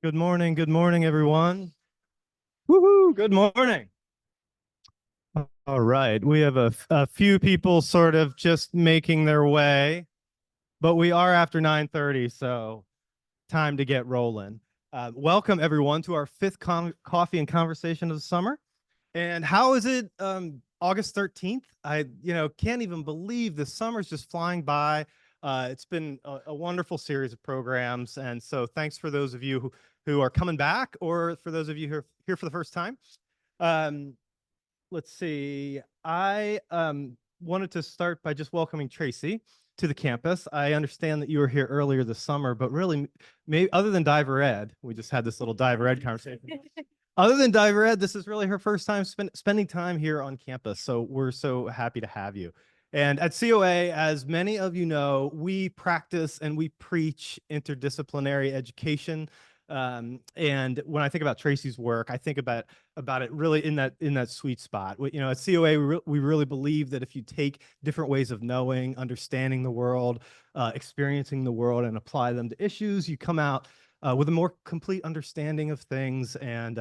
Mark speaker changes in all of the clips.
Speaker 1: Good morning, everyone. Woohoo, good morning. All right, we have a few people sort of just making their way, but we are after 9:30, so time to get rolling. Welcome, everyone, to our fifth coffee and conversation of the summer. And how is it August 13th? I can't even believe the summer's just flying by. It's been a wonderful series of programs. And so thanks for those of you who are coming back or for those of you who are here for the first time. Um, let's see. I wanted to start by just welcoming Tracy to the campus. I understand that you were here earlier this summer, but really, maybe other than Diver Ed, we just had this little Diver Ed conversation. Other than Diver Ed, this is really her first time spending time here on campus. So we're so happy to have you. And at COA, as many of you know, we practice and we preach interdisciplinary education. And when I think about Tracy's work, I think about it really in that sweet spot. At COA, we really believe that if you take different ways of knowing, understanding the world, experiencing the world, and apply them to issues, you come out with a more complete understanding of things and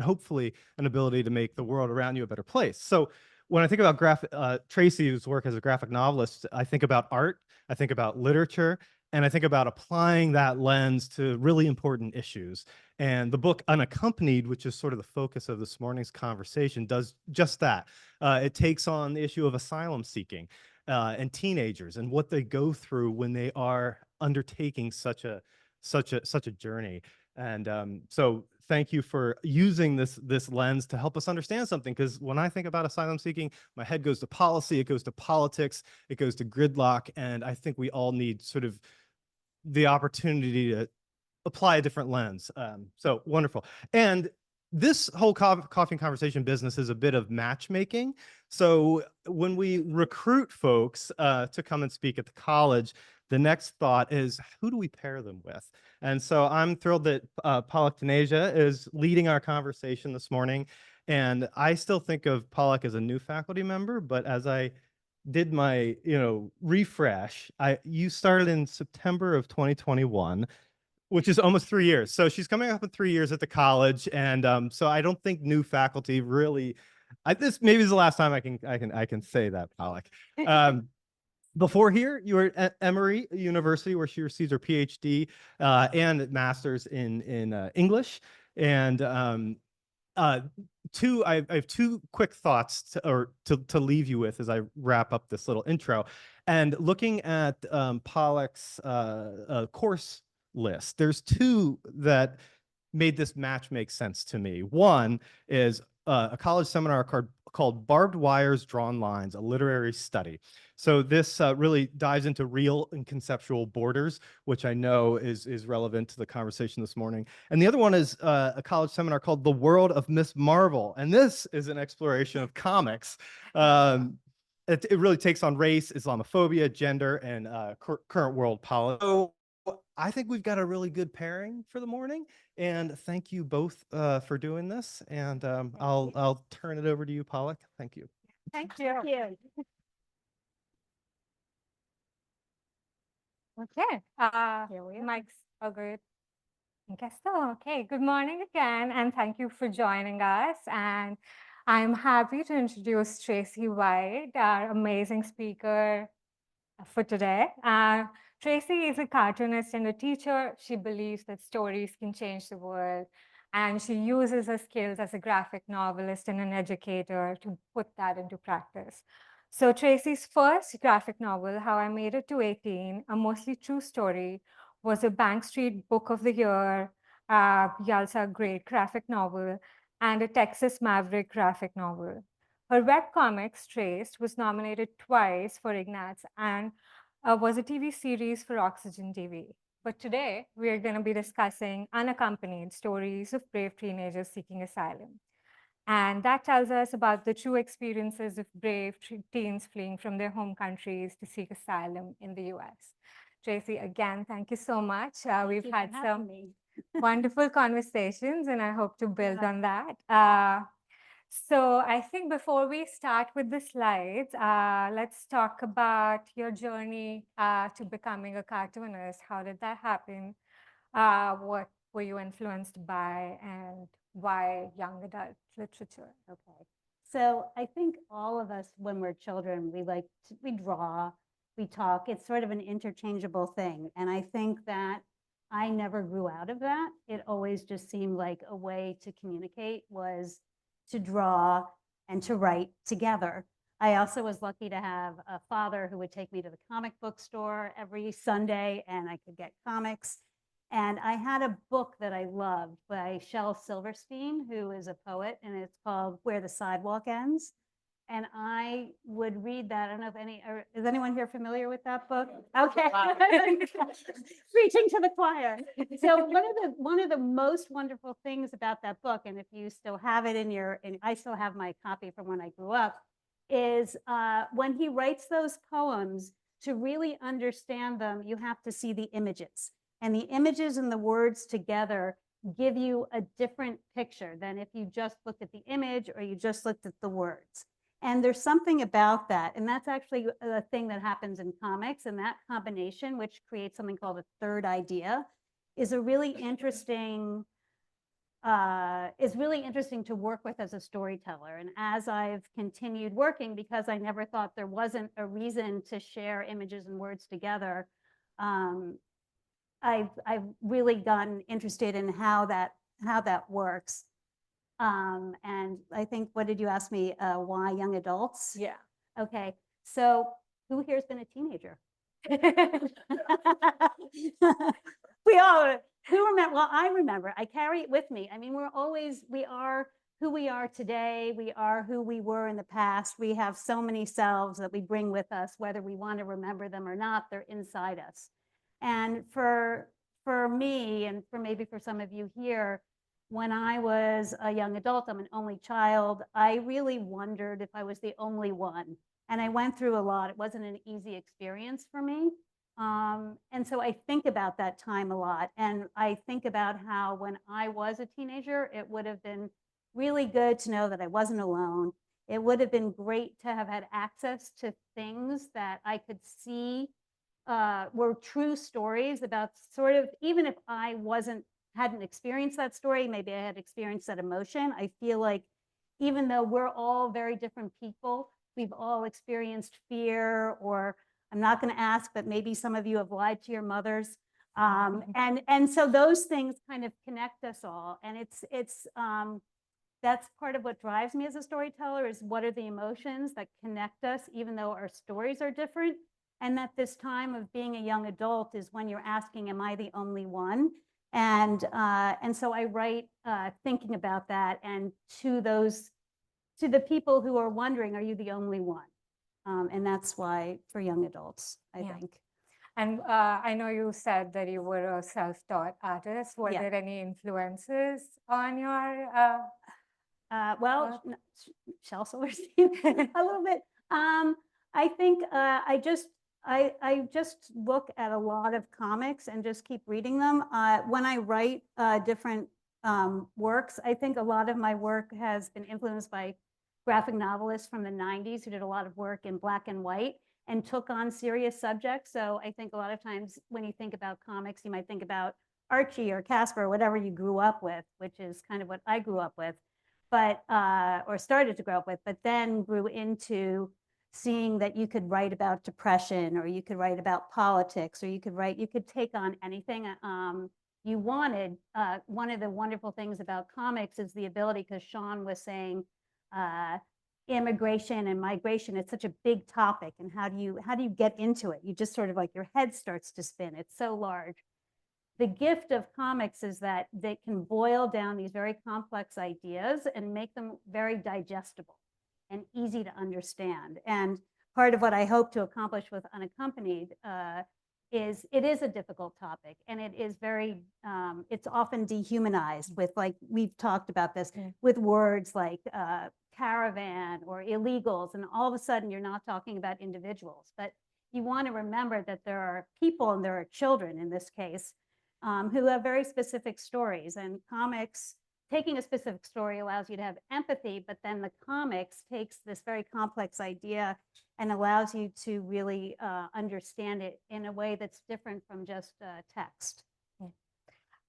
Speaker 1: hopefully an ability to make the world around you a better place. So when I think about Tracy's work as a graphic novelist, I think about art, I think about literature, and I think about applying that lens to really important issues. And the book Unaccompanied, which is sort of the focus of this morning's conversation, does just that. It takes on the issue of asylum seeking and teenagers and what they go through when they are undertaking such a journey. And so thank you for using this lens to help us understand something, because when I think about asylum seeking, my head goes to policy, it goes to politics, it goes to gridlock, and I think we all need sort of the opportunity to apply a different lens. So wonderful. And this whole coffee and conversation business is a bit of matchmaking. So when we recruit folks to come and speak at the college, the next thought is, who do we pair them with? And so I'm thrilled that Palak Taneja is leading our conversation this morning. And I still think of Palak as a new faculty member, but as I did my refresh, you started in September of 2021, which is almost 3 years. So she's coming up in 3 years at the college, and so I don't think new faculty really. This maybe is the last time I can say that, Pollock. Before here, you were at Emory University, where she receives her PhD and master's in English. And I have two quick thoughts to leave you with as I wrap up this little intro. And looking at Pollock's course list, there's two that made this match make sense to me. One is a college seminar called Barbed Wires, Drawn Lines, a Literary Study. So this really dives into real and conceptual borders, which I know is relevant to the conversation this morning. And the other one is a college seminar called The World of Miss Marvel. And this is an exploration of comics. It really takes on race, Islamophobia, gender, and current world politics. So I think we've got a really good pairing for the morning. And thank you both for doing this. And I'll turn it over to you, Pollock. Thank you.
Speaker 2: Thank you. Okay. Mike's good. I guess so. Okay. Good morning again, and thank you for joining us. And I'm happy to introduce Tracy White, our amazing speaker for today. Tracy is a cartoonist and a teacher. She believes that stories can change the world, and she uses her skills as a graphic novelist and an educator to put that into practice. So Tracy's first graphic novel, How I Made It to 18, a mostly true story, was a Bank Street Book of the Year, Yalsa Great graphic novel, and a Texas Maverick graphic novel. Her webcomics, Traced, was nominated twice for Ignatz and was a TV series for Oxygen TV. But today, we are going to be discussing Unaccompanied, Stories of Brave Teenagers Seeking Asylum. And that tells us about the true experiences of brave teens fleeing from their home countries to seek asylum in the US. Tracy, again, thank you so much. We've had some wonderful conversations, and I hope to build on that. So I think before we start with the slides, let's talk about your journey to becoming a cartoonist. How did that happen? What were you influenced by, and why young adult literature?
Speaker 3: Okay. So I think all of us, when we're children, we draw, we talk. It's sort of an interchangeable thing. And I think that I never grew out of that. It always just seemed like a way to communicate was to draw and to write together. I also was lucky to have a father who would take me to the comic book store every Sunday, and I could get comics. And I had a book that I loved by Shel Silverstein, who is a poet, and it's called Where the Sidewalk Ends. And I would read that. I don't know if is anyone here familiar with that book? Okay. Wow. Preaching to the choir. So one of the most wonderful things about that book, and if you still have it and I still have my copy from when I grew up, is when he writes those poems, to really understand them, you have to see the images. And the images and the words together give you a different picture than if you just looked at the image or you just looked at the words. And there's something about that. And that's actually a thing that happens in comics. And that combination, which creates something called a third idea, is really interesting to work with as a storyteller. And as I've continued working, because I never thought there wasn't a reason to share images and words together, I've really gotten interested in how that works. And I think, what did you ask me? Why young adults?
Speaker 2: Yeah.
Speaker 3: Okay. So who here has been a teenager? We all, who remember? Well, I remember. I carry it with me. I mean, we are who we are today. We are who we were in the past. We have so many selves that we bring with us, whether we want to remember them or not, they're inside us. And for me, and maybe for some of you here, when I was a young adult, I'm an only child, I really wondered if I was the only one. And I went through a lot. It wasn't an easy experience for me. And so I think about that time a lot. And I think about how when I was a teenager, it would have been really good to know that I wasn't alone. It would have been great to have had access to things that I could see were true stories about, sort of, even if I hadn't experienced that story, maybe I had experienced that emotion. I feel like even though we're all very different people, we've all experienced fear, or I'm not going to ask, but maybe some of you have lied to your mothers. And so those things kind of connect us all. And that's part of what drives me as a storyteller, is what are the emotions that connect us, even though our stories are different. And that this time of being a young adult is when you're asking, am I the only one? And so I write thinking about that, and to the people who are wondering, are you the only one? And that's why for young adults, I think.
Speaker 2: And I know you said that you were a self-taught artist. Were there any influences on your?
Speaker 3: Well, Shel Silverstein, a little bit. I think I just look at a lot of comics and just keep reading them. When I write different works, I think a lot of my work has been influenced by graphic novelists from the 90s who did a lot of work in black and white and took on serious subjects. So I think a lot of times when you think about comics, you might think about Archie or Casper or whatever you grew up with, which is kind of what I grew up with, but or started to grow up with, but then grew into seeing that you could write about depression, or you could write about politics, or you could take on anything you wanted. One of the wonderful things about comics is the ability, because Sean was saying immigration and migration, it's such a big topic, and how do you get into it? You just sort of, like, your head starts to spin. It's so large. The gift of comics is that they can boil down these very complex ideas and make them very digestible and easy to understand. And part of what I hope to accomplish with Unaccompanied is it is a difficult topic, and it is very, it's often dehumanized with, like, we've talked about this, with words like caravan or illegals, and all of a sudden you're not talking about individuals, but you want to remember that there are people, and there are children in this case, who have very specific stories. And comics, taking a specific story allows you to have empathy, but then the comics takes this very complex idea and allows you to really understand it in a way that's different from just text.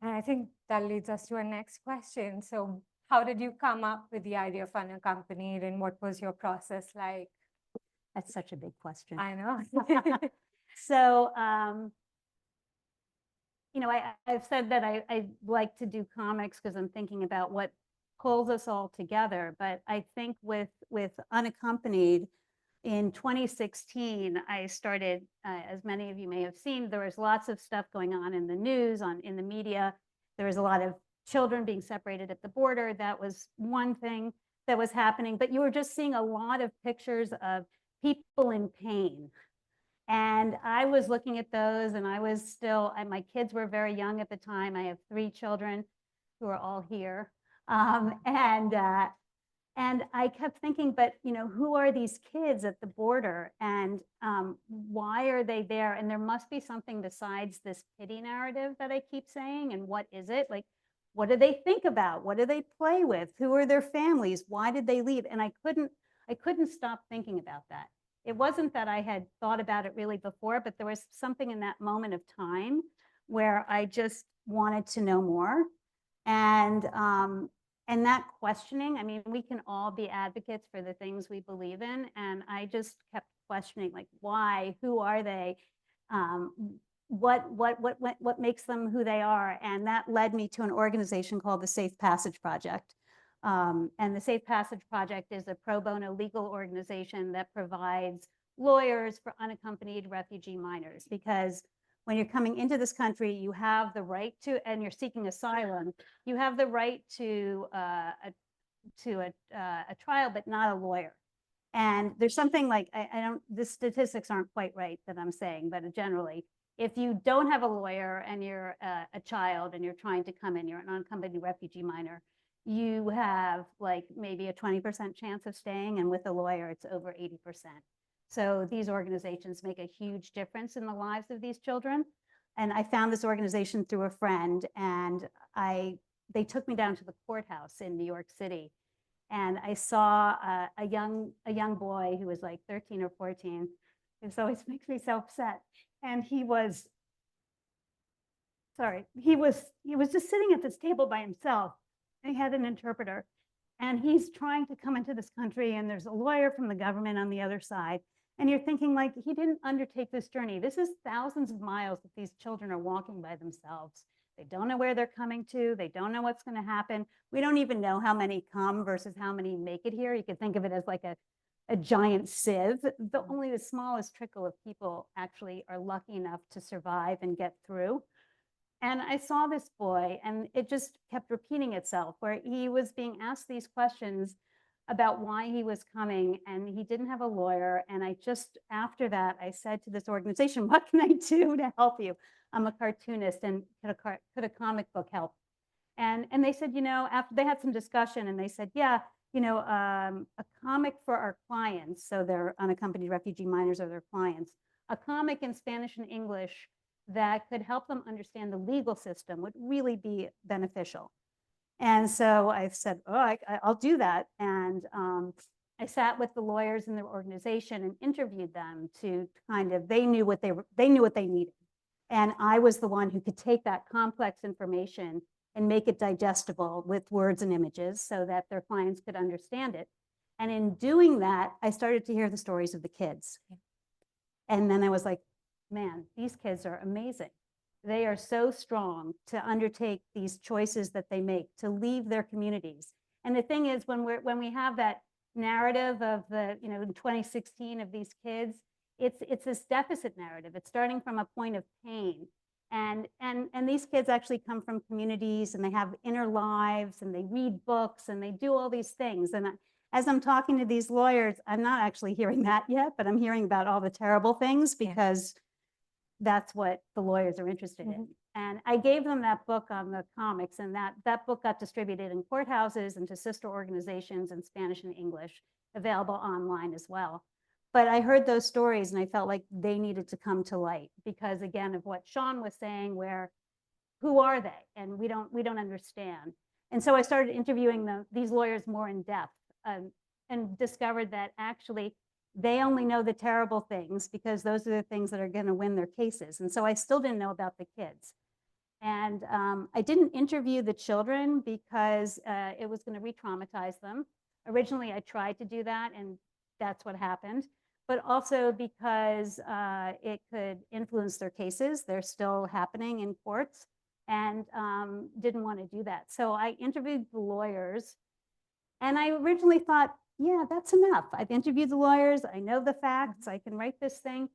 Speaker 2: And I think that leads us to our next question. So how did you come up with the idea of Unaccompanied, and what was your process like?
Speaker 3: That's such a big question.
Speaker 2: I know.
Speaker 3: So, you know, I've said that I like to do comics because I'm thinking about what pulls us all together. But I think with Unaccompanied in 2016, I started, as many of you may have seen, there was lots of stuff going on in the news, in the media. There was a lot of children being separated at the border. That was one thing that was happening. But you were just seeing a lot of pictures of people in pain. And I was looking at those, and I was still, my kids were very young at the time. I have 3 children who are all here. And I kept thinking, but you know, who are these kids at the border, and why are they there? And there must be something besides this pity narrative that I keep saying. And what is it? Like, what do they think about? What do they play with? Who are their families? Why did they leave? And I couldn't stop thinking about that. It wasn't that I had thought about it really before, but there was something in that moment of time where I just wanted to know more. And that questioning, I mean, we can all be advocates for the things we believe in. And I just kept questioning, like, why, who are they? What makes them who they are? And that led me to an organization called the Safe Passage Project. And the Safe Passage Project is a pro bono legal organization that provides lawyers for unaccompanied refugee minors, because when you're coming into this country, you have the right to, and you're seeking asylum, you have the right to a trial, but not a lawyer. And there's something like, I don't, the statistics aren't quite right that I'm saying, but generally, if you don't have a lawyer and you're a child and you're trying to come in, you're an unaccompanied refugee minor, you have like maybe a 20% chance of staying, and with a lawyer, it's over 80%. So these organizations make a huge difference in the lives of these children. And I found this organization through a friend, and they took me down to the courthouse in New York City. And I saw a young boy who was like 13 or 14. This always makes me so upset. And he was just sitting at this table by himself. And he had an interpreter. And he's trying to come into this country, and there's a lawyer from the government on the other side. And you're thinking, like, he didn't undertake this journey. This is thousands of miles that these children are walking by themselves. They don't know where they're coming to. They don't know what's going to happen. We don't even know how many come versus how many make it here. You could think of it as like a giant sieve. Only the smallest trickle of people actually are lucky enough to survive and get through. And I saw this boy, and it just kept repeating itself, where he was being asked these questions about why he was coming, and he didn't have a lawyer. And I just, after that, I said to this organization, what can I do to help you? I'm a cartoonist, and could a comic book help? And they said, you know, after they had some discussion, and they said, yeah, you know, a comic for our clients, so they're unaccompanied refugee minors are their clients, a comic in Spanish and English that could help them understand the legal system would really be beneficial. And so I said, oh, I'll do that. And I sat with the lawyers in their organization and interviewed them to kind of, they knew what they needed. And I was the one who could take that complex information and make it digestible with words and images so that their clients could understand it. And in doing that, I started to hear the stories of the kids. And then I was like, man, these kids are amazing. They are so strong to undertake these choices that they make, to leave their communities. And the thing is, when we have that narrative of the, you know, in 2016 of these kids, it's this deficit narrative. It's starting from a point of pain. And these kids actually come from communities, and they have inner lives, and they read books, and they do all these things. And as I'm talking to these lawyers, I'm not actually hearing that yet, but I'm hearing about all the terrible things, because that's what the lawyers are interested in. And I gave them that book on the comics, and that book got distributed in courthouses and to sister organizations in Spanish and English, available online as well. But I heard those stories, and I felt like they needed to come to light because, again, of what Sean was saying, where who are they? And we don't understand. And so I started interviewing these lawyers more in depth, and discovered that actually they only know the terrible things because those are the things that are going to win their cases. And so I still didn't know about the kids. And I didn't interview the children because it was going to re-traumatize them. Originally, I tried to do that, and that's what happened. But also because it could influence their cases. They're still happening in courts, and didn't want to do that. So I interviewed the lawyers, and I originally thought, yeah, that's enough. I've interviewed the lawyers. I know the facts. I can write this thing.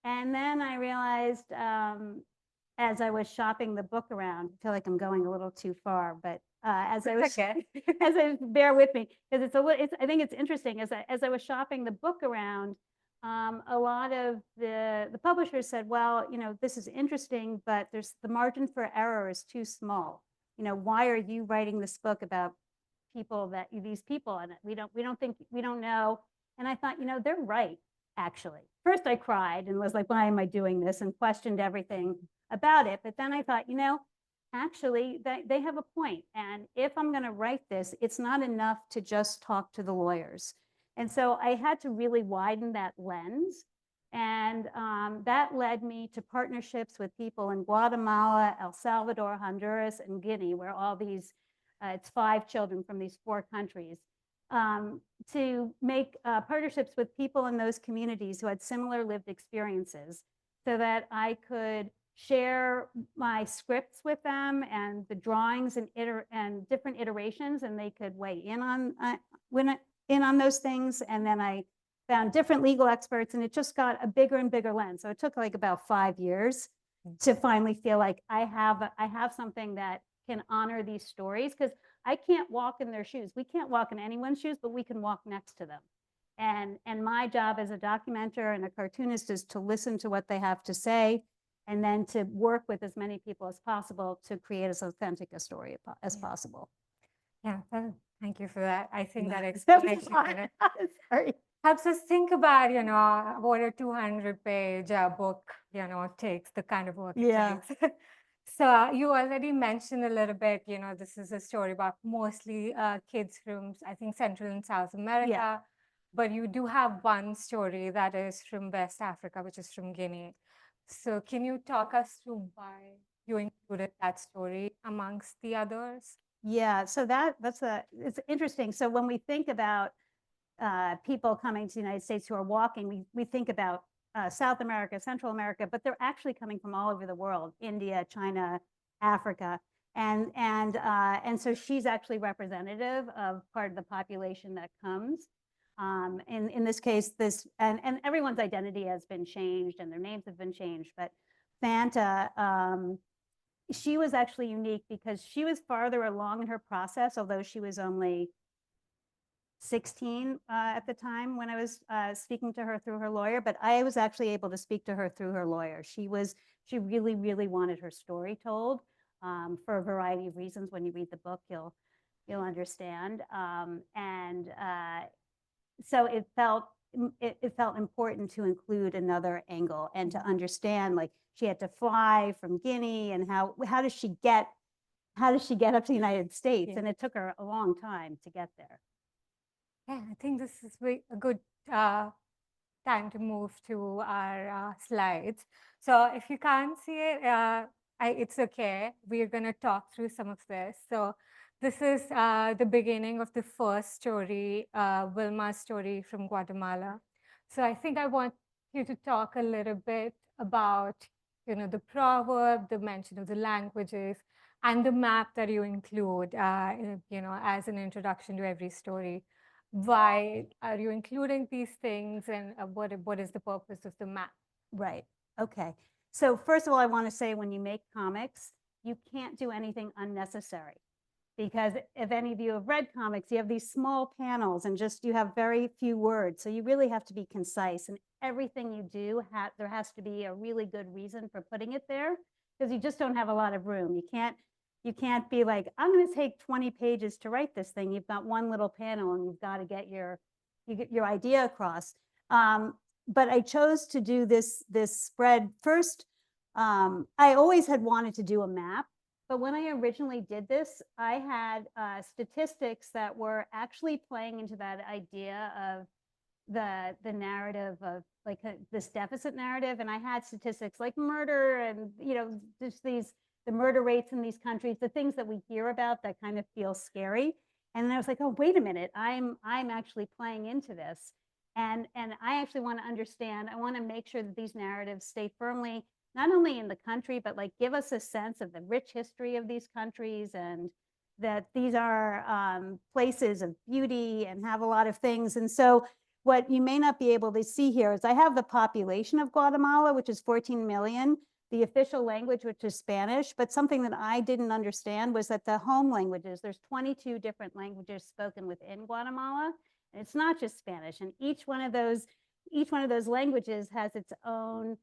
Speaker 3: And then I realized, as I was shopping the book around, I feel like I'm going a little too far, but as I was, as I bear with me, because I think it's interesting. As I was shopping the book around, a lot of the publishers said, well, this is interesting, but the margin for error is too small. Why are you writing this book about these people, and we don't know. And I thought, they're right. Actually, first I cried and was like, why am I doing this, and questioned everything about it. But then I thought, actually they have a point. And if I'm going to write this, it's not enough to just talk to the lawyers. And so I had to really widen that lens. And that led me to partnerships with people in Guatemala, El Salvador, Honduras, and Guinea, where all these, it's 5 children from these 4 countries, to make partnerships with people in those communities who had similar lived experiences, so that I could share my scripts with them and the drawings and different iterations, and they could weigh in on those things. And then I found different legal experts, and it just got a bigger and bigger lens. So it took like about 5 years to finally feel like I have something that can honor these stories, because I can't walk in their shoes. We can't walk in anyone's shoes, but we can walk next to them. And my job as a documenter and a cartoonist is to listen to what they have to say, and then to work with as many people as possible to create as authentic a story as possible.
Speaker 2: Yeah, thank you for that. I think that
Speaker 3: That was
Speaker 2: explanation
Speaker 3: hard.
Speaker 2: kind of
Speaker 3: Sorry.
Speaker 2: helps us think about, what a 200-page book, takes, the kind of work it takes. So you already mentioned a little bit, this is a story about mostly kids from, I think, Central and South America. But you do have one story that is from West Africa, which is from Guinea. So can you talk us through why you included that story amongst the others?
Speaker 3: Yeah, so it's interesting. So when we think about people coming to the United States who are walking, we think about South America, Central America, but they're actually coming from all over the world: India, China, Africa. And so she's actually representative of part of the population that comes. In this case, and everyone's identity has been changed and their names have been changed, but Fanta, she was actually unique because she was farther along in her process, although she was only 16 at the time when I was speaking to her through her lawyer, but I was actually able to speak to her through her lawyer. She really, really wanted her story told for a variety of reasons. When you read the book, you'll understand. So it felt important to include another angle and to understand, like, she had to fly from Guinea, and how does she get up to the United States? And it took her a long time to get there.
Speaker 2: Yeah, I think this is a good time to move to our slides. So if you can't see it, it's okay. We're going to talk through some of this. So this is the beginning of the first story, Wilma's story from Guatemala. So I think I want you to talk a little bit about, the proverb, the mention of the languages, and the map that you include, as an introduction to every story. Why are you including these things, and what is the purpose of the map?
Speaker 3: Right. Okay. So first of all, I want to say, when you make comics, you can't do anything unnecessary, because if any of you have read comics, you have these small panels and you have very few words. So you really have to be concise, and everything you do, there has to be a really good reason for putting it there, because you just don't have a lot of room. You can't be like, I'm going to take 20 pages to write this thing. You've got one little panel, and you've got to get your idea across. But I chose to do this spread first. I always had wanted to do a map, but when I originally did this, I had statistics that were actually playing into that idea of the narrative of, like, this deficit narrative. And I had statistics like murder and, just the the murder rates in these countries, the things that we hear about that kind of feel scary. And then I was like, oh, wait a minute, I'm actually playing into this. And I actually want to understand, I want to make sure that these narratives stay firmly, not only in the country, but like give us a sense of the rich history of these countries, and that these are places of beauty and have a lot of things. And so what you may not be able to see here is I have the population of Guatemala, which is 14 million, the official language, which is Spanish. But something that I didn't understand was that the home languages, there's 22 different languages spoken within Guatemala. And it's not just Spanish. And each one of those languages has its own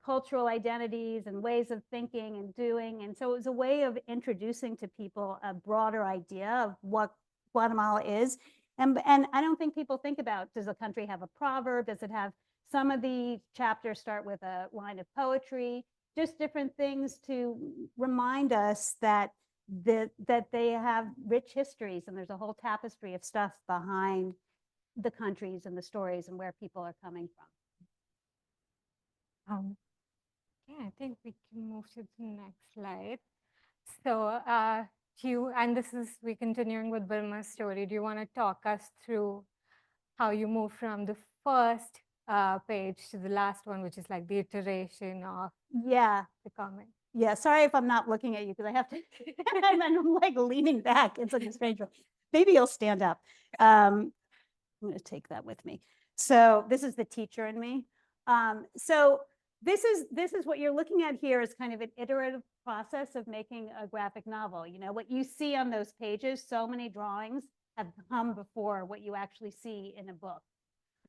Speaker 3: cultural identities and ways of thinking and doing. And so it was a way of introducing to people a broader idea of what Guatemala is. And I don't think people think about, does a country have a proverb? Does it have, some of the chapters start with a line of poetry, just different things to remind us that they have rich histories, and there's a whole tapestry of stuff behind the countries and the stories and where people are coming from.
Speaker 2: Yeah, I think we can move to the next slide. So and we're continuing with Wilma's story. Do you want to talk us through how you move from the first page to the last one, which is like the iteration of the comment?
Speaker 3: Yeah, sorry if I'm not looking at you, because I have to, and I'm like leaning back. It's like a strange one. Maybe you'll stand up. I'm going to take that with me. So this is the teacher in me. So this is what you're looking at here is kind of an iterative process of making a graphic novel. You know, what you see on those pages, so many drawings have come before what you actually see in a book.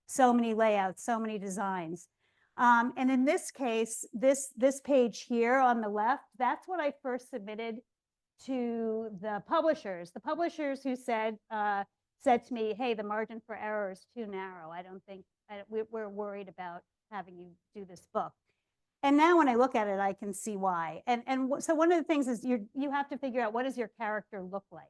Speaker 3: So many layouts, so many designs. And in this case, this page here on the left, that's what I first submitted to the publishers. The publishers who said to me, hey, the margin for error is too narrow. We're worried about having you do this book. And now when I look at it, I can see why. So one of the things is you have to figure out, what does your character look like?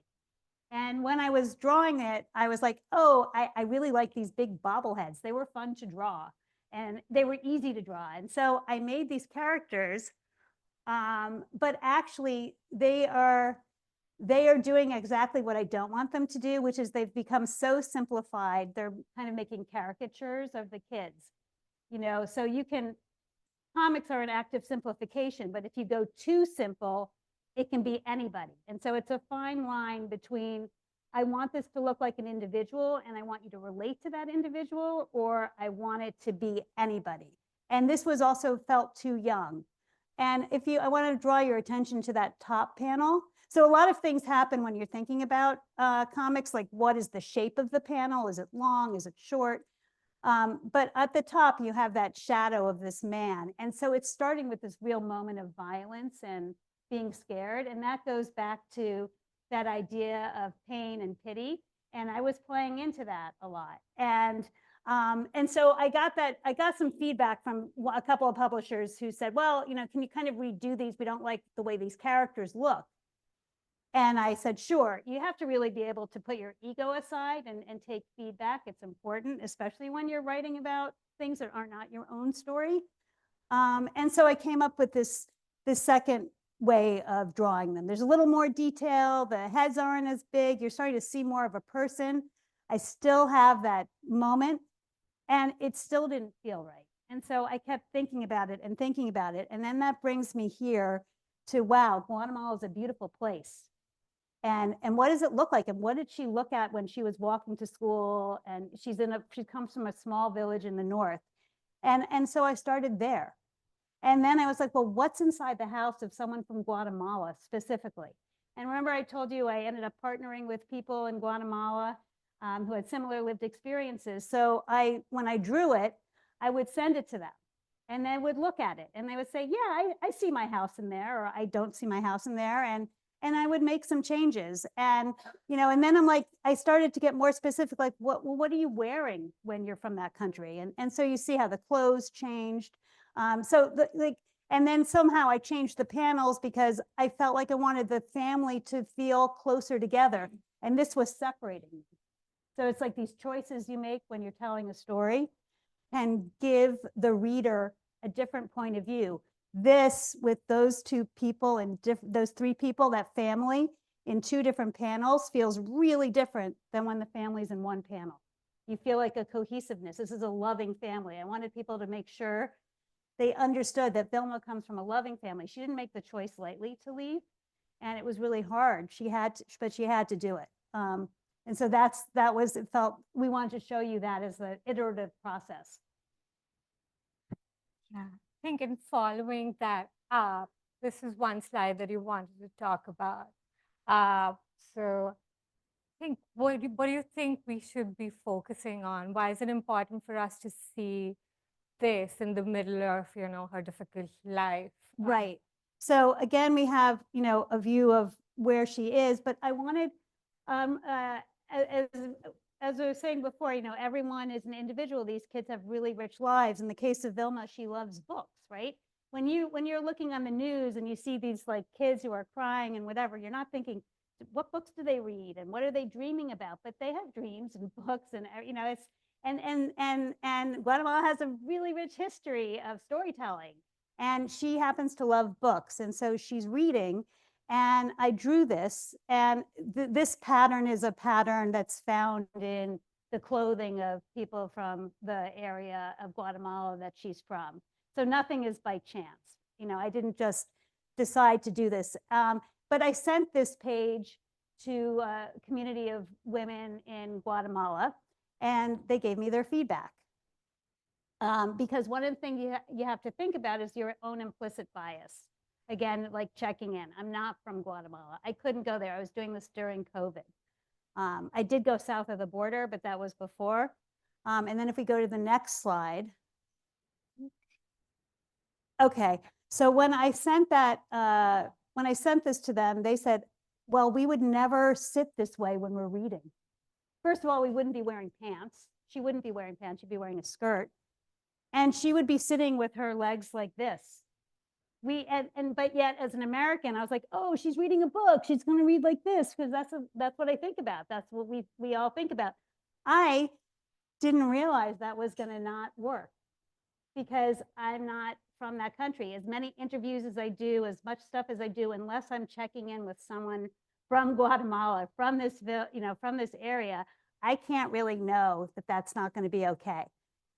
Speaker 3: And when I was drawing it, I was like, oh, I really like these big bobbleheads. They were fun to draw, and they were easy to draw. And so I made these characters, but actually they are doing exactly what I don't want them to do, which is they've become so simplified. They're kind of making caricatures of the kids, you know. So comics are an act of simplification, but if you go too simple, it can be anybody. And so it's a fine line between, I want this to look like an individual and I want you to relate to that individual, or I want it to be anybody. And this was also felt too young. And I want to draw your attention to that top panel. So a lot of things happen when you're thinking about comics, like what is the shape of the panel? Is it long? Is it short? But at the top, you have that shadow of this man. And so it's starting with this real moment of violence and being scared. And that goes back to that idea of pain and pity. And I was playing into that a lot. And so I got some feedback from a couple of publishers who said, well, you know, can you kind of redo these? We don't like the way these characters look. And I said, sure. You have to really be able to put your ego aside and take feedback. It's important, especially when you're writing about things that are not your own story. And so I came up with this second way of drawing them. There's a little more detail. The heads aren't as big. You're starting to see more of a person. I still have that moment, and it still didn't feel right. And so I kept thinking about it and thinking about it. And then that brings me here to, wow, Guatemala is a beautiful place. And what does it look like? And what did she look at when she was walking to school? And she comes from a small village in the north. And so I started there. And then I was like, well, what's inside the house of someone from Guatemala specifically? And remember, I told you I ended up partnering with people in Guatemala who had similar lived experiences. So when I drew it, I would send it to them. And they would look at it and they would say, yeah, I see my house in there, or I don't see my house in there. And I would make some changes. And, you know, and then I'm like, I started to get more specific, like, what are you wearing when you're from that country? And so you see how the clothes changed. And then somehow I changed the panels because I felt like I wanted the family to feel closer together. And this was separating. So it's like these choices you make when you're telling a story and give the reader a different point of view. this with those two people and those three people, that family in two different panels feels really different than when the family's in one panel. You feel like a cohesiveness. This is a loving family. I wanted people to make sure they understood that Vilma comes from a loving family. She didn't make the choice lightly to leave, and it was really hard. But she had to do it. And so it felt, we wanted to show you that as the iterative process.
Speaker 2: Yeah, I think in following that up, this is one slide that you wanted to talk about. So I think, what do you think we should be focusing on? Why is it important for us to see this in the middle of, her difficult life?
Speaker 3: Right. So again, we have, a view of where she is, but I wanted, as I was saying before, everyone is an individual. These kids have really rich lives. In the case of Vilma, she loves books, right? When you're looking on the news and you see these like kids who are crying and whatever, you're not thinking, what books do they read and what are they dreaming about? But they have dreams and books, and it's and Guatemala has a really rich history of storytelling, and she happens to love books, and so she's reading. And I drew this, and this pattern is a pattern that's found in the clothing of people from the area of Guatemala that she's from. So nothing is by chance. I didn't just decide to do this. But I sent this page to a community of women in Guatemala, and they gave me their feedback. Because one of the things you have to think about is your own implicit bias. Again, like checking in. I'm not from Guatemala. I couldn't go there. I was doing this during COVID. I did go south of the border, but that was before. And then if we go to the next slide. Okay, so when I sent this to them, they said, well, we would never sit this way when we're reading. First of all, we wouldn't be wearing pants. She wouldn't be wearing pants. She'd be wearing a skirt. And she would be sitting with her legs like this. But yet as an American, I was like, oh, she's reading a book. She's going to read like this, because that's what I think about. That's what we all think about. I didn't realize that was going to not work, because I'm not from that country. As many interviews as I do, as much stuff as I do, unless I'm checking in with someone from Guatemala, from this area, I can't really know that that's not going to be okay.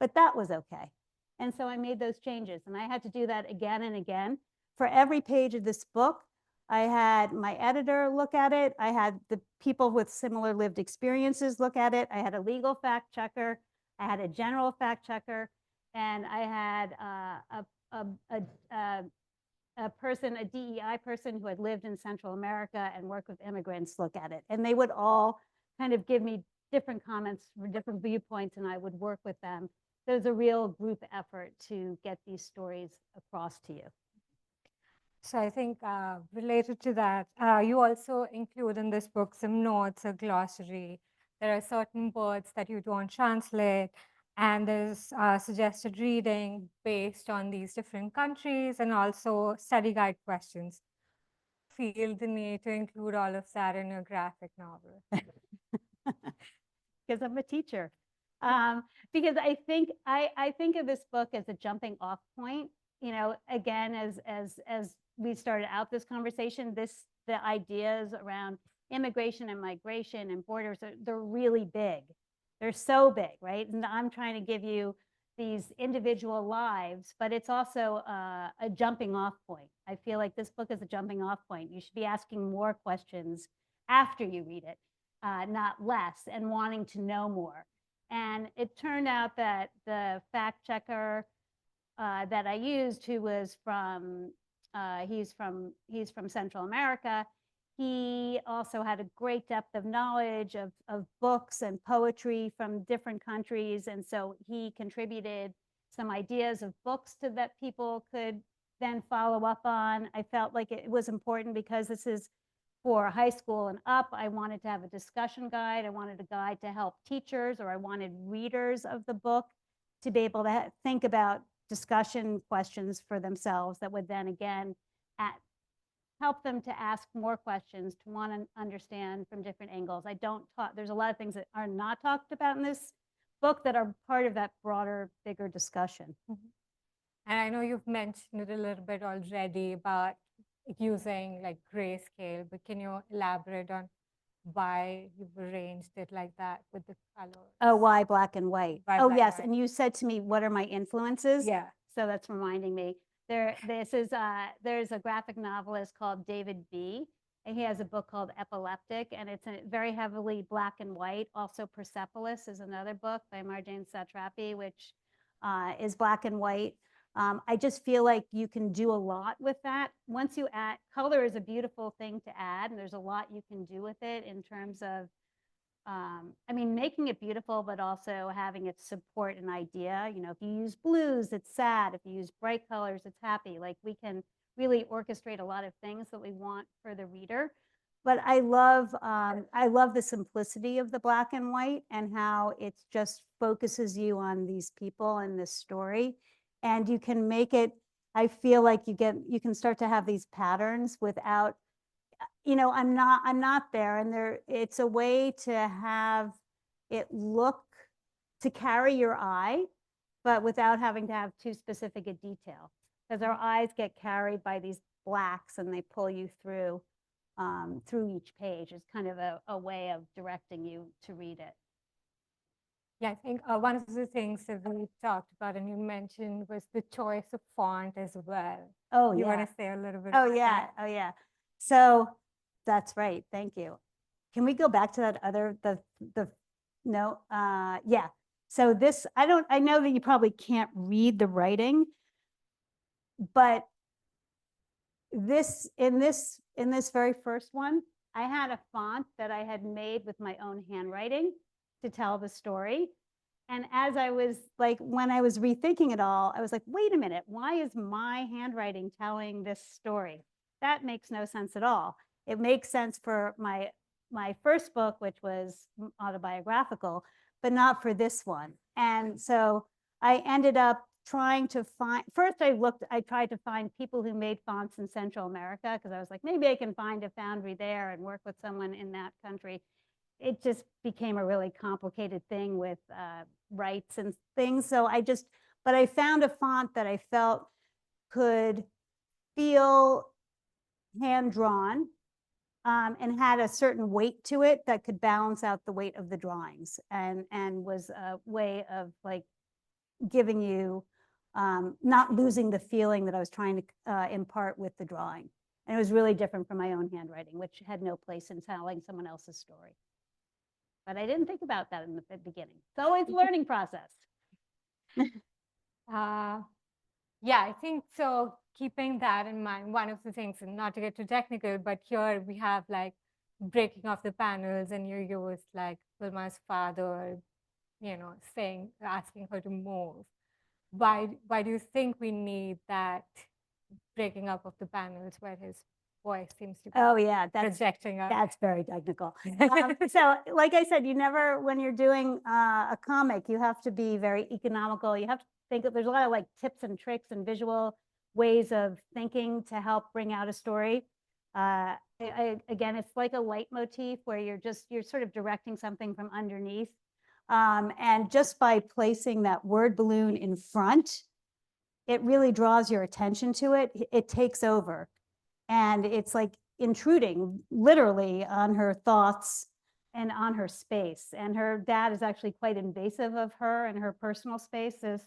Speaker 3: But that was okay. And so I made those changes, and I had to do that again and again. For every page of this book, I had my editor look at it. I had the people with similar lived experiences look at it. I had a legal fact checker. I had a general fact checker. And I had a person, a DEI person who had lived in Central America and worked with immigrants look at it. And they would all kind of give me different comments for different viewpoints, and I would work with them. So it was a real group effort to get these stories across to you.
Speaker 2: So I think related to that, you also include in this book some notes, a glossary. There are certain words that you don't translate, and there's suggested reading based on these different countries, and also study guide questions. Feel the need to include all of that in a graphic novel?
Speaker 3: Because I'm a teacher. Because I think of this book as a jumping off point. Again, as we started out this conversation, the ideas around immigration and migration and borders, they're really big. They're so big, right? And I'm trying to give you these individual lives, but it's also a jumping off point. I feel like this book is a jumping off point. You should be asking more questions after you read it, not less, and wanting to know more. And it turned out that the fact checker that I used, who was he's from Central America, he also had a great depth of knowledge of books and poetry from different countries. And so he contributed some ideas of books that people could then follow up on. I felt like it was important because this is for high school and up. I wanted to have a discussion guide. I wanted a guide to help teachers, or I wanted readers of the book to be able to think about discussion questions for themselves that would then again help them to ask more questions, to want to understand from different angles. There's a lot of things that are not talked about in this book that are part of that broader, bigger discussion.
Speaker 2: And I know you've mentioned it a little bit already about using like grayscale, but can you elaborate on why you've arranged it like that with the colors?
Speaker 3: Oh, why black and white?
Speaker 2: Why
Speaker 3: Oh,
Speaker 2: black
Speaker 3: yes.
Speaker 2: and
Speaker 3: And
Speaker 2: white?
Speaker 3: you said to me, what are my influences?
Speaker 2: Yeah.
Speaker 3: So that's reminding me. There's a graphic novelist called David B. And he has a book called Epileptic, and it's very heavily black and white. Also, Persepolis is another book by Marjane Satrapi, which is black and white. I just feel like you can do a lot with that. Once you add, color is a beautiful thing to add, and there's a lot you can do with it in terms of I mean, making it beautiful, but also having it support an idea. You know, if you use blues, it's sad. If you use bright colors, it's happy. Like we can really orchestrate a lot of things that we want for the reader. But I love the simplicity of the black and white and how it just focuses you on these people and this story. And you can make it, I feel like you can start to have these patterns without you know, I'm not there. And it's a way to have it look, to carry your eye, but without having to have too specific a detail. Because our eyes get carried by these blacks and they pull you through each page. It's kind of a way of directing you to read it.
Speaker 2: Yeah, I think one of the things that we talked about and you mentioned was the choice of font as well.
Speaker 3: Oh,
Speaker 2: You
Speaker 3: yeah.
Speaker 2: want to say a little bit
Speaker 3: Oh,
Speaker 2: about
Speaker 3: yeah.
Speaker 2: that?
Speaker 3: Oh, yeah. So that's right. Thank you. Can we go back to that other, no, yeah. So this, I know that you probably can't read the writing, but in this very first one, I had a font that I had made with my own handwriting to tell the story. And as I was like, when I was rethinking it all, I was like, wait a minute, why is my handwriting telling this story? That makes no sense at all. It makes sense for my first book, which was autobiographical, but not for this one. And so I ended up trying to find, first I tried to find people who made fonts in Central America, because I was like, maybe I can find a foundry there and work with someone in that country. It just became a really complicated thing with rights and things. So but I found a font that I felt could feel hand-drawn and had a certain weight to it that could balance out the weight of the drawings and was a way of like giving you, not losing the feeling that I was trying to impart with the drawing. And it was really different from my own handwriting, which had no place in telling someone else's story. But I didn't think about that in the beginning. It's always a learning process.
Speaker 2: Yeah, I think so. Keeping that in mind, one of the things, and not to get too technical, but here we have like breaking off the panels, and you use like Wilma's father, you know, asking her to move. Why do you think we need that breaking up of the panels where his voice seems to be projecting out?
Speaker 3: That's very technical. So like I said, when you're doing a comic, you have to be very economical. You have to think there's a lot of like tips and tricks and visual ways of thinking to help bring out a story. Again, it's like a leitmotif where you're sort of directing something from underneath. And just by placing that word balloon in front, it really draws your attention to it. It takes over. And it's like intruding literally on her thoughts and on her space. And her dad is actually quite invasive of her and her personal space. As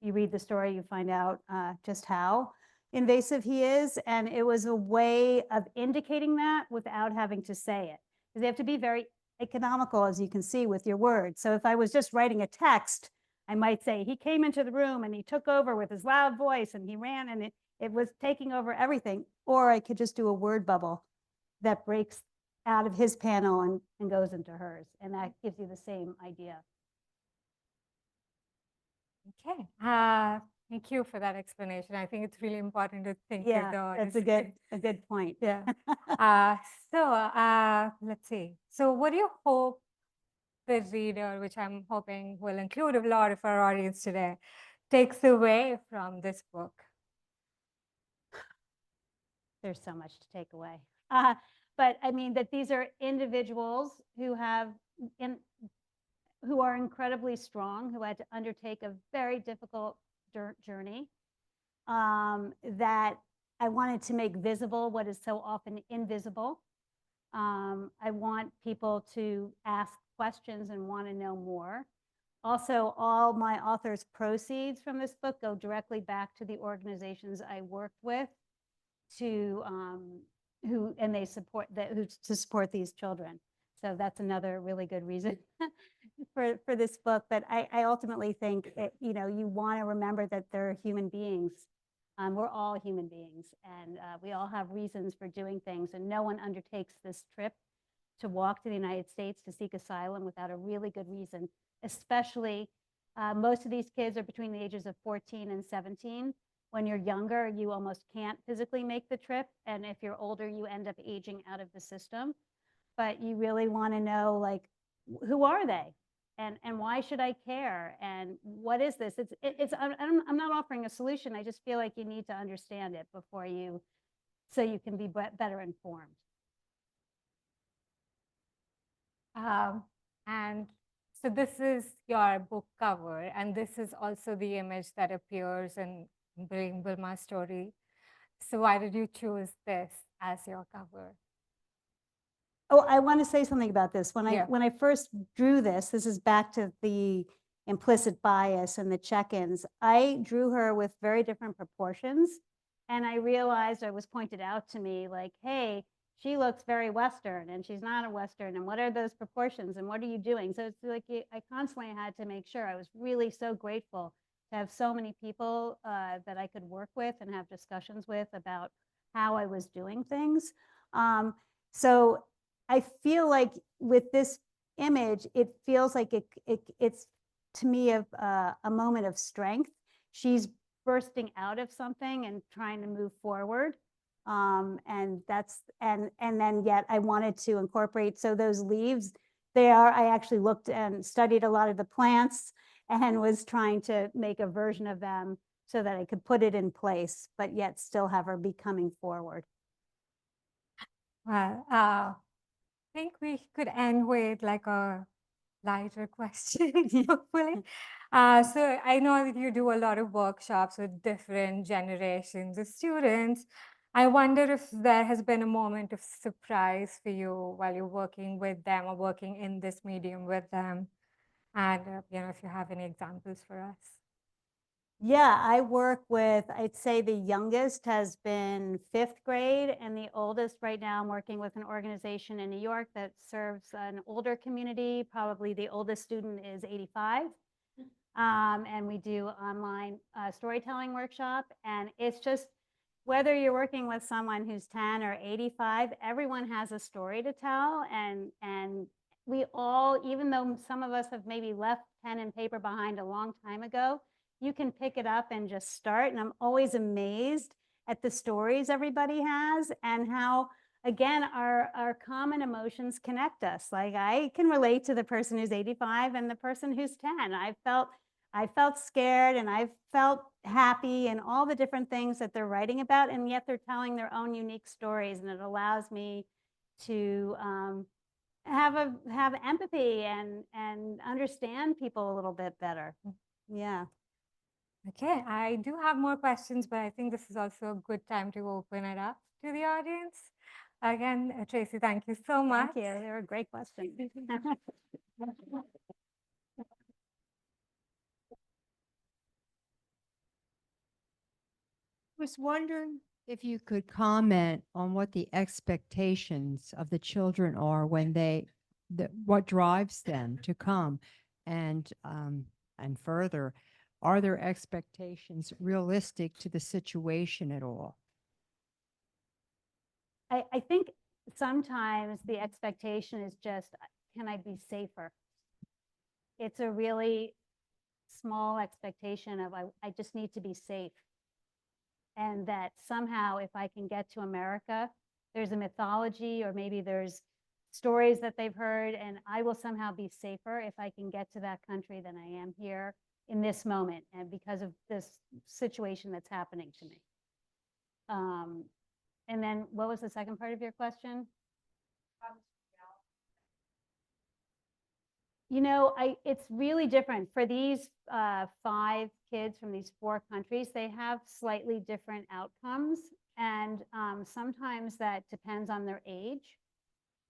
Speaker 3: you read the story, you find out just how invasive he is. And it was a way of indicating that without having to say it. Because they have to be very economical, as you can see, with your words. So if I was just writing a text, I might say, he came into the room and he took over with his loud voice and he ran and it was taking over everything. Or I could just do a word bubble that breaks out of his panel and goes into hers. And that gives you the same idea.
Speaker 2: Okay. Thank you for that explanation. I think it's really important to think.
Speaker 3: That's a good point.
Speaker 2: Yeah. Let's see. So what do you hope the reader, which I'm hoping will include a lot of our audience today, takes away from this book?
Speaker 3: There's so much to take away. But I mean that these are individuals who are incredibly strong, who had to undertake a very difficult journey. that I wanted to make visible what is so often invisible. I want people to ask questions and want to know more. Also, all my author's proceeds from this book go directly back to the organizations I worked with to they support to support these children. So that's another really good reason for this book. But I ultimately think you want to remember that they're human beings. We're all human beings, and we all have reasons for doing things, and no one undertakes this trip to walk to the United States to seek asylum without a really good reason, especially most of these kids are between the ages of 14 and 17. When you're younger, you almost can't physically make the trip. And if you're older, you end up aging out of the system. But you really want to know, like, who are they? And why should I care? And what is this? I'm not offering a solution. I just feel like you need to understand it before so you can be better informed.
Speaker 2: And so this is your book cover, and this is also the image that appears in Bring Wilma's story. So why did you choose this as your cover?
Speaker 3: Oh, I want to say something about this. When I first drew this is back to the implicit bias and the check-ins. I drew her with very different proportions, and I realized, it was pointed out to me, like, hey, she looks very Western and she's not a Western, and what are those proportions and what are you doing? So it's like I constantly had to make sure. I was really so grateful to have so many people that I could work with and have discussions with about how I was doing things. So I feel like with this image, it feels like it's to me of a moment of strength. She's bursting out of something and trying to move forward. And then yet I wanted to incorporate, so those leaves, I actually looked and studied a lot of the plants and was trying to make a version of them so that I could put it in place, but yet still have her be coming forward.
Speaker 2: Well, I think we could end with like a lighter question, hopefully. So I know that you do a lot of workshops with different generations of students. I wonder if there has been a moment of surprise for you while you're working with them or working in this medium with them. And if you have any examples for us.
Speaker 3: Yeah, I work with, I'd say the youngest has been 5th grade, and the oldest right now, I'm working with an organization in New York that serves an older community. Probably the oldest student is 85. And we do online storytelling workshop. And it's just, whether you're working with someone who's 10 or 85, everyone has a story to tell. And we all, even though some of us have maybe left pen and paper behind a long time ago, you can pick it up and just start. And I'm always amazed at the stories everybody has and how, again, our common emotions connect us. Like, I can relate to the person who's 85 and the person who's 10. I felt scared and I felt happy and all the different things that they're writing about, and yet they're telling their own unique stories, and it allows me to have empathy and understand people a little bit better. Yeah.
Speaker 2: Okay, I do have more questions, but I think this is also a good time to open it up to the audience. Again, Tracy, thank you so much.
Speaker 3: Thank you. They were great questions.
Speaker 4: Was wondering if you could comment on what the expectations of the children are when what drives them to come, and further, are their expectations realistic to the situation at all?
Speaker 3: I think sometimes the expectation is just, can I be safer? It's a really small expectation of, I just need to be safe. And that somehow, if I can get to America, there's a mythology, or maybe there's stories that they've heard, and I will somehow be safer if I can get to that country than I am here in this moment, and because of this situation that's happening to me. And then what was the second part of your question? You know, it's really different for these 5 kids from these 4 countries. They have slightly different outcomes, and sometimes that depends on their age.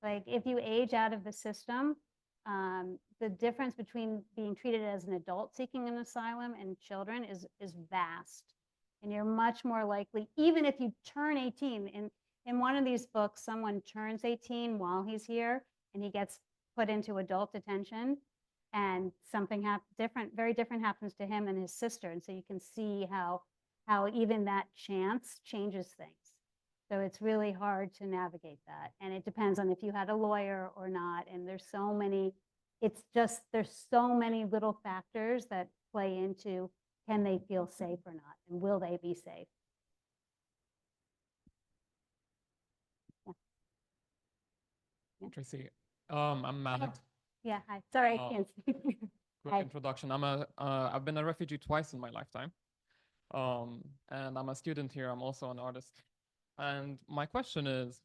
Speaker 3: Like if you age out of the system, the difference between being treated as an adult seeking an asylum and children is vast, and you're much more likely, even if you turn 18. In one of these books, someone turns 18 while he's here, and he gets put into adult detention, and something very different happens to him and his sister. And so you can see how even that chance changes things. So it's really hard to navigate that. And it depends on if you had a lawyer or not. And there's so many little factors that play into, can they feel safe or not? And will they be safe? Yeah.
Speaker 5: Tracy, I'm Matt.
Speaker 3: Yeah, hi. Sorry, I
Speaker 5: Oh.
Speaker 3: can't speak.
Speaker 5: Quick
Speaker 3: Hi.
Speaker 5: introduction. I've been a refugee twice in my lifetime. And I'm a student here. I'm also an artist. And my question is,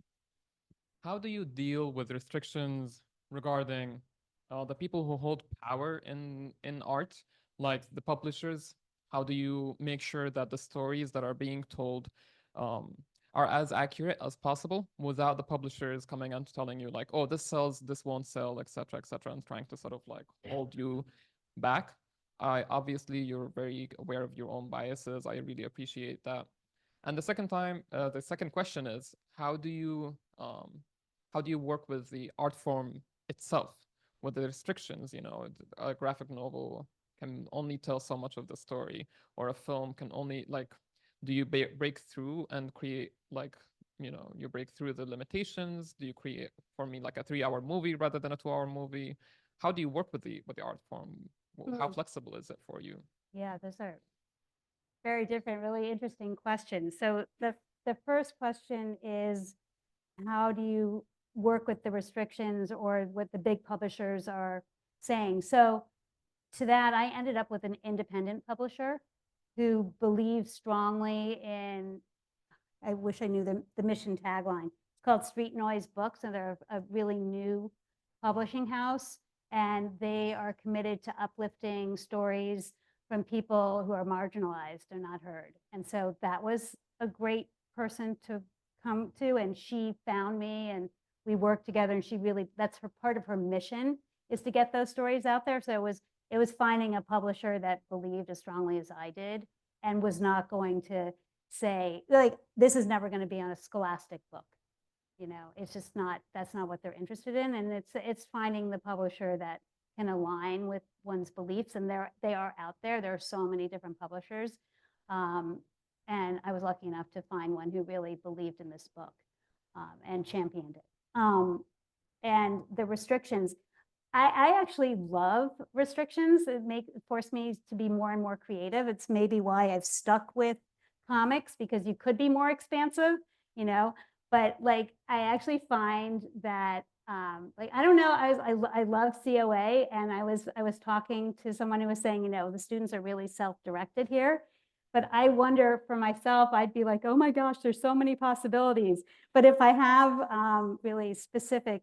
Speaker 5: how do you deal with restrictions regarding the people who hold power in art, like the publishers? How do you make sure that the stories that are being told um, are as accurate as possible without the publishers coming and telling you like, oh, this sells, this won't sell, et cetera, and trying to sort of like hold you back? Obviously you're very aware of your own biases. I really appreciate that. And the second question is, how do you work with the art form itself, with the restrictions? You know, a graphic novel can only tell so much of the story, or a film can only like, do you break through and create like, you know, you break through the limitations? Do you create for me like a 3-hour movie rather than a 2-hour movie? How do you work with the art form? How flexible is it for you?
Speaker 3: Yeah, those are very different, really interesting questions. So the first question is, how do you work with the restrictions or what the big publishers are saying? So to that, I ended up with an independent publisher who believes strongly in, I wish I knew the mission tagline. It's called Street Noise Books, and they're a really new publishing house, and they are committed to uplifting stories from people who are marginalized and not heard. And so that was a great person to come to, and she found me and we worked together, and she really, that's her part of her mission, is to get those stories out there. So it was finding a publisher that believed as strongly as I did and was not going to say, like, this is never going to be on a scholastic book. You know, it's just not, that's not what they're interested in. And it's finding the publisher that can align with one's beliefs. And they are out there. There are so many different publishers. And I was lucky enough to find one who really believed in this book and championed it. And the restrictions, I actually love restrictions. It forced me to be more and more creative. It's maybe why I've stuck with comics, because you could be more expansive, you know. But like, I actually find that like, I don't know, I love COA, and I was talking to someone who was saying, you know, the students are really self-directed here. But I wonder for myself, I'd be like, oh my gosh, there's so many possibilities. But if I have really specific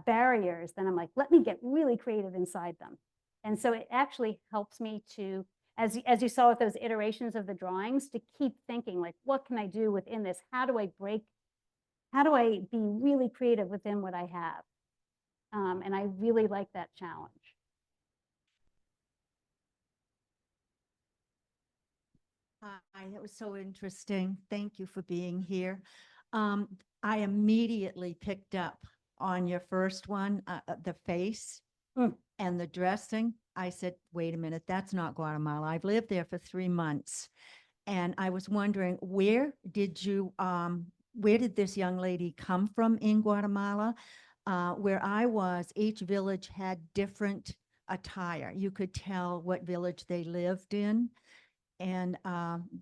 Speaker 3: barriers, then I'm like, let me get really creative inside them. And so it actually helps me to, as you saw with those iterations of the drawings, to keep thinking like, what can I do within this? How do I be really creative within what I have? And I really like that challenge.
Speaker 6: Hi, that was so interesting. Thank you for being here. I immediately picked up on your first one, the face and the dressing. I said, wait a minute, that's not Guatemala. I've lived there for 3 months. And I was wondering, where did this young lady come from in Guatemala? Where I was, each village had different attire. You could tell what village they lived in. And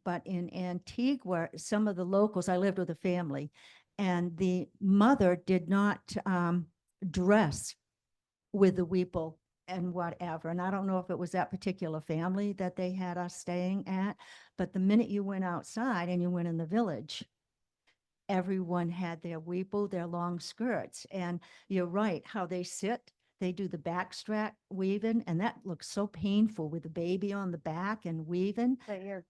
Speaker 6: but in Antigua, some of the locals, I lived with a family, and the mother did not dress with the weeple and whatever. And I don't know if it was that particular family that they had us staying at, but the minute you went outside and you went in the village, everyone had their weeple, their long skirts. And you're right, how they sit, they do the backstrap weaving, and that looks so painful with the baby on the back and weaving.
Speaker 3: So you're,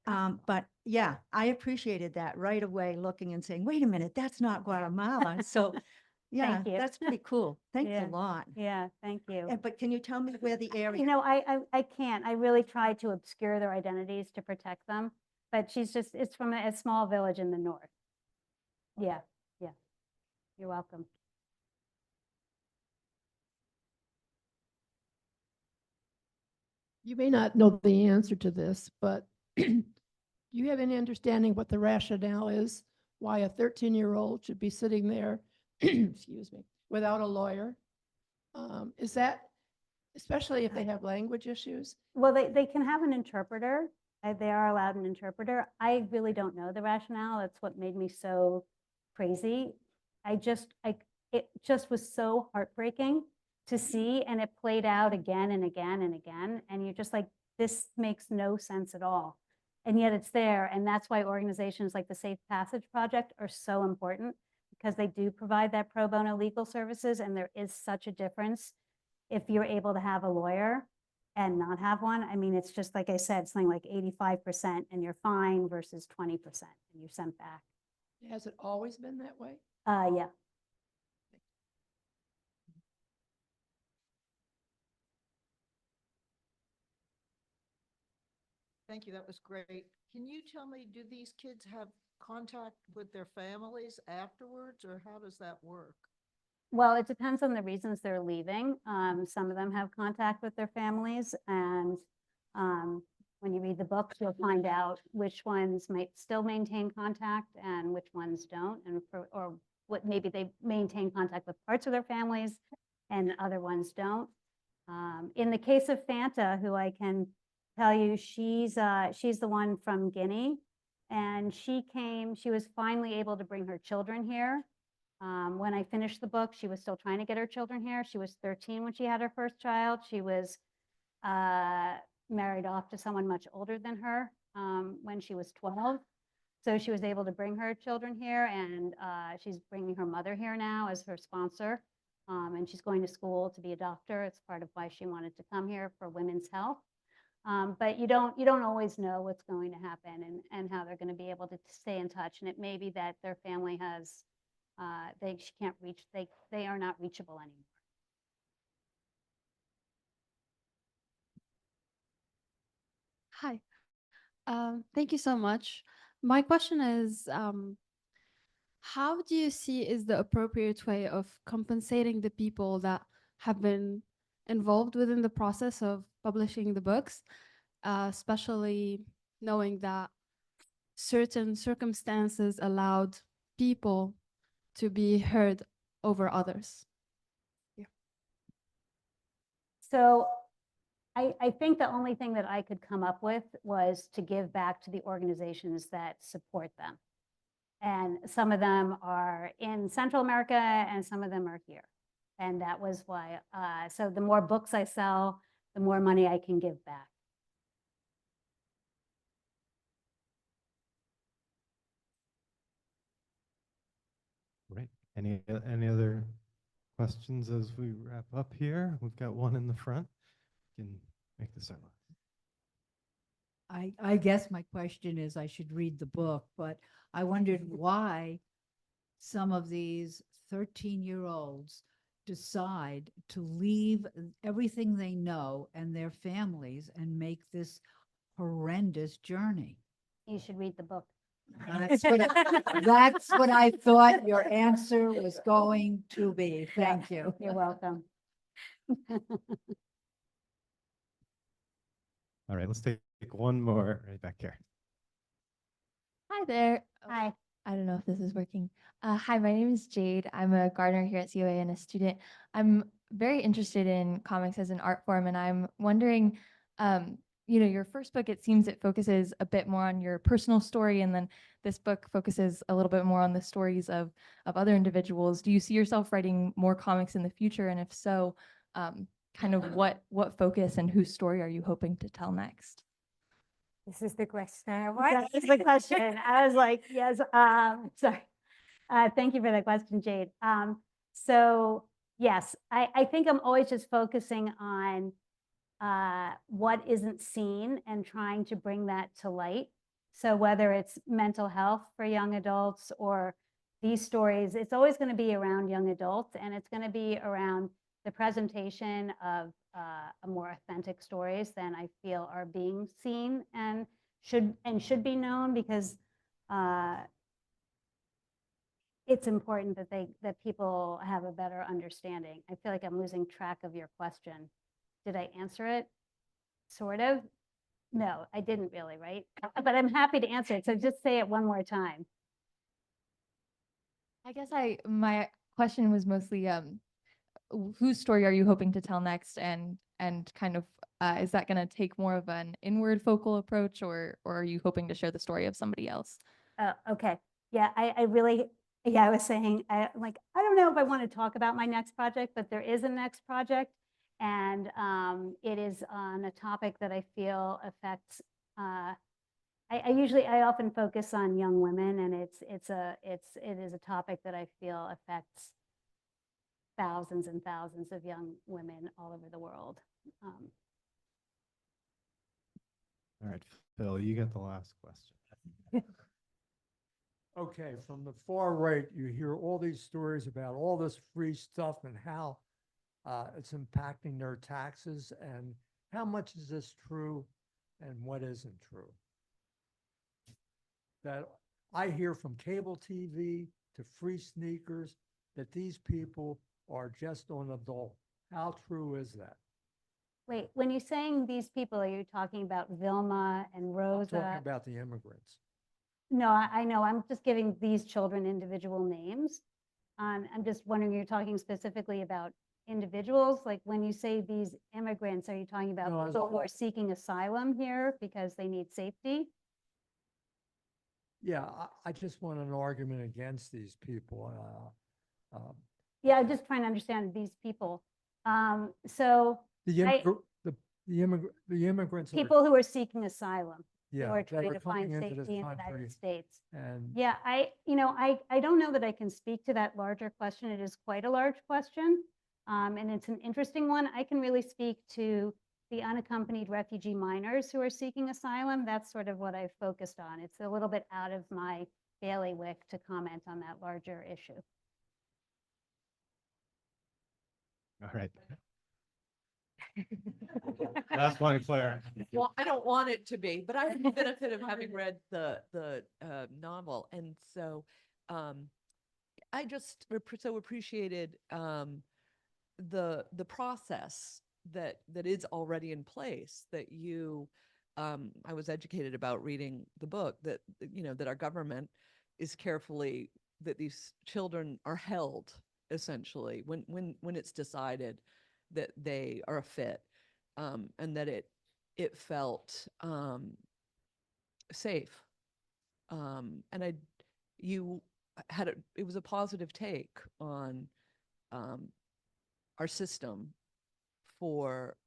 Speaker 6: But yeah, I appreciated that right away, looking and saying, wait a minute, that's not Guatemala. So yeah,
Speaker 3: you.
Speaker 6: that's pretty cool. Thanks
Speaker 3: Yeah.
Speaker 6: a lot.
Speaker 3: yeah, thank you.
Speaker 6: But can you tell me where the area?
Speaker 3: You know, I can't. I really tried to obscure their identities to protect them, but it's from a small village in the north. Yeah, yeah. You're welcome.
Speaker 7: You may not know the answer to this, but do you have any understanding what the rationale is why a 13-year-old should be sitting there, excuse me, without a lawyer? Is that, especially if they have language issues?
Speaker 3: Well, they can have an interpreter. They are allowed an interpreter. I really don't know the rationale. That's what made me so crazy. It just was so heartbreaking to see, and it played out again and again and again. And you're just like, this makes no sense at all. And yet it's there. And that's why organizations like the Safe Passage Project are so important, because they do provide that pro bono legal services. And there is such a difference if you're able to have a lawyer and not have one. I mean, it's just like I said, something like 85% and you're fine versus 20% and you're sent back.
Speaker 7: Has it always been that way?
Speaker 3: Yeah.
Speaker 8: Thank you. That was great. Can you tell me, do these kids have contact with their families afterwards, or how does that work?
Speaker 3: Well, it depends on the reasons they're leaving. Some of them have contact with their families, and when you read the books, you'll find out which ones might still maintain contact and which ones don't, or what maybe they maintain contact with parts of their families and other ones don't. In the case of Fanta, who I can tell you, she's the one from Guinea, and she was finally able to bring her children here. When I finished the book, she was still trying to get her children here. She was 13 when she had her first child. She was married off to someone much older than her when she was 12. So she was able to bring her children here, and she's bringing her mother here now as her sponsor. And she's going to school to be a doctor. It's part of why she wanted to come here, for women's health. But you don't always know what's going to happen and how they're going to be able to stay in touch. And it may be that their family has she can't reach, they are not reachable anymore.
Speaker 9: Hi, thank you so much. My question is, how do you see is the appropriate way of compensating the people that have been involved within the process of publishing the books, especially knowing that certain circumstances allowed people to be heard over others? Yeah.
Speaker 3: So I think the only thing that I could come up with was to give back to the organizations that support them. And some of them are in Central America and some of them are here. And that was why, so the more books I sell, the more money I can give back.
Speaker 1: Great. Any other questions as we wrap up here? We've got one in the front. You can make this out.
Speaker 10: I guess my question is, I should read the book, but I wondered why some of these 13-year-olds decide to leave everything they know and their families and make this horrendous journey.
Speaker 3: You should read the book.
Speaker 10: That's what I thought your answer was going to be. Thank you.
Speaker 3: You're welcome.
Speaker 1: All right, let's take one more right back here.
Speaker 11: Hi there.
Speaker 3: Hi.
Speaker 11: I don't know if this is working. Hi, my name is Jade. I'm a gardener here at COA and a student. I'm very interested in comics as an art form, and I'm wondering, your first book, it seems it focuses a bit more on your personal story, and then this book focuses a little bit more on the stories of other individuals. Do you see yourself writing more comics in the future? And if so, kind of what focus and whose story are you hoping to tell next?
Speaker 2: This is the question.
Speaker 3: That is the question. I was like, yes, sorry. Thank you for that question, Jade. So Yes, I think I'm always just focusing on what isn't seen and trying to bring that to light. So whether it's mental health for young adults or these stories, it's always going to be around young adults, and it's going to be around the presentation of a more authentic stories than I feel are being seen and should be known, because it's important that people have a better understanding. I feel like I'm losing track of your question. Did I answer it? Sort of. No, I didn't really, right? But I'm happy to answer it. So just say it one more time.
Speaker 11: I guess my question was mostly whose story are you hoping to tell next, and kind of is that going to take more of an inward focal approach, or are you hoping to share the story of somebody else?
Speaker 3: Okay. Yeah, I really, yeah, I was saying, I don't know if I want to talk about my next project, but there is a next project, and it is on a topic that I feel affects. I often focus on young women, and it is a topic that I feel affects thousands and thousands of young women all over the world.
Speaker 1: All right, Phil, you get the last question.
Speaker 12: Okay, from the far right, you hear all these stories about all this free stuff and how it's impacting their taxes, and how much is this true and what isn't true? That I hear from cable TV to free sneakers that these people are just on the dole. How true is that?
Speaker 3: Wait, when you're saying these people, are you talking about Vilma and
Speaker 12: I'm
Speaker 3: Rosa?
Speaker 12: talking about the immigrants.
Speaker 3: No, I know. I'm just giving these children individual names. I'm just wondering, you're talking specifically about individuals? Like when you say these immigrants, are you talking about
Speaker 12: No,
Speaker 3: people who are seeking asylum here because they need safety?
Speaker 12: Yeah, I just want an argument against these people.
Speaker 3: Yeah, I'm just trying to understand these people. So
Speaker 12: The
Speaker 3: I-
Speaker 12: immigrants.
Speaker 3: people who are seeking asylum, who
Speaker 12: Yeah,
Speaker 3: are
Speaker 12: that
Speaker 3: trying
Speaker 12: are
Speaker 3: to find
Speaker 12: coming into
Speaker 3: safety
Speaker 12: this
Speaker 3: in the
Speaker 12: country.
Speaker 3: United States.
Speaker 12: And
Speaker 3: Yeah, I don't know that I can speak to that larger question. It is quite a large question. And it's an interesting one. I can really speak to the unaccompanied refugee minors who are seeking asylum. That's sort of what I've focused on. It's a little bit out of my bailiwick to comment on that larger issue.
Speaker 1: All right. Last one, Claire.
Speaker 13: Well, I don't want it to be, but I have the benefit of having read the novel, and so I just so appreciated the process that is already in place. That you, I was educated about reading the book, that that our government is carefully, that these children are held essentially when it's decided that they are a fit. And that it felt safe. And you had it was a positive take on our system for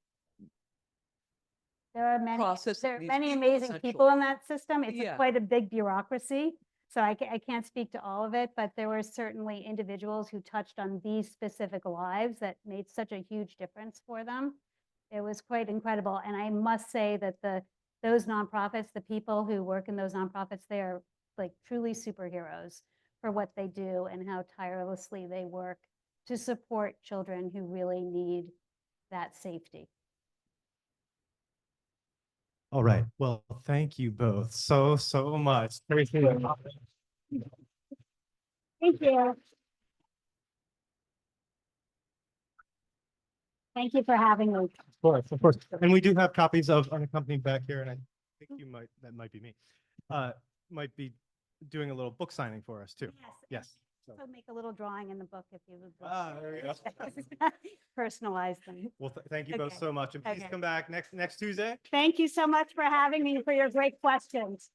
Speaker 3: There are many
Speaker 13: processing these people,
Speaker 3: amazing
Speaker 13: essentially.
Speaker 3: people in that system. It's
Speaker 13: Yeah.
Speaker 3: quite a big bureaucracy. So I can't speak to all of it, but there were certainly individuals who touched on these specific lives that made such a huge difference for them. It was quite incredible. And I must say that those nonprofits, the people who work in those nonprofits, they are like truly superheroes for what they do and how tirelessly they work to support children who really need that safety.
Speaker 1: All right. Well, thank you both so much.
Speaker 3: Thank you. Thank you for having me.
Speaker 1: Of course, of course. And we do have copies of Unaccompanied back here, and I think that might be me, might be doing a little book signing for us too. Yes. So.
Speaker 3: So make a little drawing in the book if you would.
Speaker 1: There we go.
Speaker 3: Personalize them.
Speaker 1: Well, thank you both
Speaker 3: Okay.
Speaker 1: so much, and please
Speaker 3: Okay.
Speaker 1: come back next Tuesday.
Speaker 3: Thank you so much for having me and for your great questions.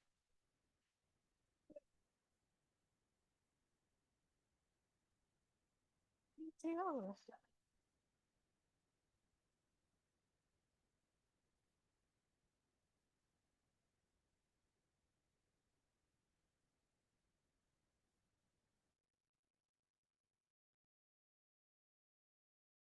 Speaker 3: Me too.